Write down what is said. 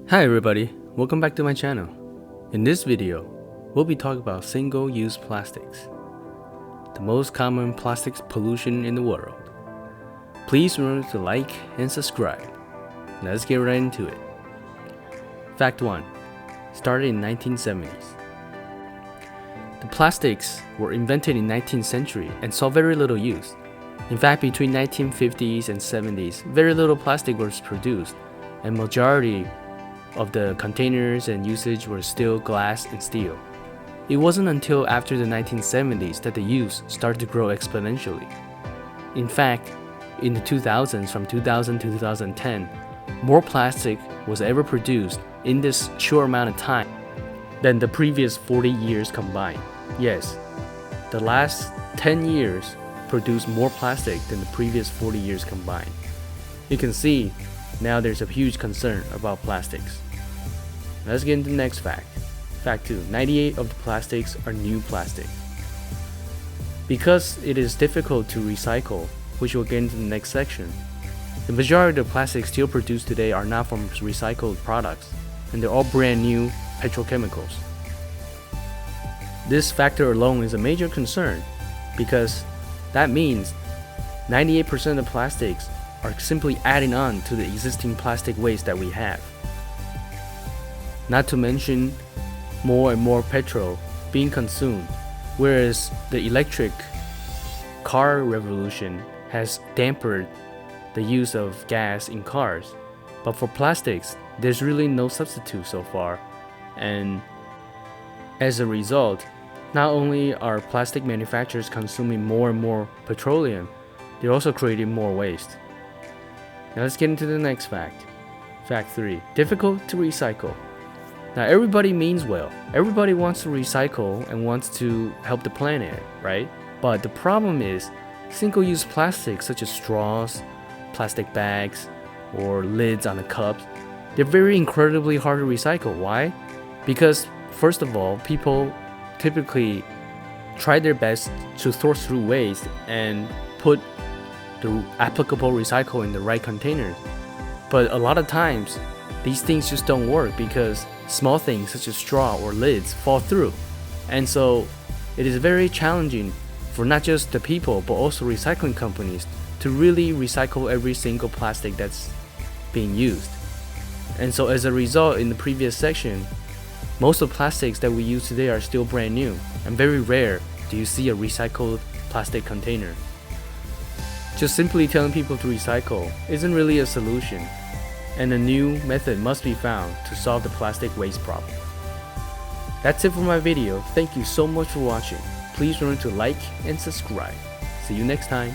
Hi everybody, welcome back to my channel. In this video, we'll be talking about single-use plastics, the most common plastics pollution in the world. Please remember to like and subscribe. Let's get right into it. Fact 1. Started in 1970s. The plastics were invented in 19th century and saw very little use. In fact, between 1950s and 70s, very little plastic was produced, and majority of the containers and usage were still glass and steel. It wasn't until after the 1970s that the use started to grow exponentially. In fact, in the 2000s, from 2000 to 2010, more plastic was ever produced in this short amount of time than the previous 40 years combined. Yes, the last 10 years produced more plastic than the previous 40 years combined. You can see now there's a huge concern about plastics. Let's get into the next fact. Fact 2. 98% of the plastics are new plastic. Because it is difficult to recycle, which we'll get into the next section, the majority of the plastics still produced today are not from recycled products, and they're all brand new petrochemicals. This factor alone is a major concern because that means 98% of the plastics are simply adding on to the existing plastic waste that we have. Not to mention more and more petrol being consumed, whereas the electric car revolution has dampened the use of gas in cars. But for plastics, there's really no substitute so far, and as a result, not only are plastic manufacturers consuming more and more petroleum, they're also creating more waste. Now let's get into the next fact. Fact 3. Difficult to recycle. Now everybody means well. Everybody wants to recycle and wants to help the planet, right? But the problem is single-use plastics such as straws, plastic bags, or lids on the cups, they're very incredibly hard to recycle. Why? Because first of all, people typically try their best to sort through waste and put the applicable recycle in the right containers. But a lot of times, these things just don't work because small things such as straw or lids fall through. And so it is very challenging for not just the people but also recycling companies to really recycle every single plastic that's being used. And so as a result, in the previous section, most of the plastics that we use today are still brand new, and very rare do you see a recycled plastic container. Just simply telling people to recycle isn't really a solution, and a new method must be found to solve the plastic waste problem. That's it for my video. Thank you so much for watching. Please remember to like and subscribe. See you next time.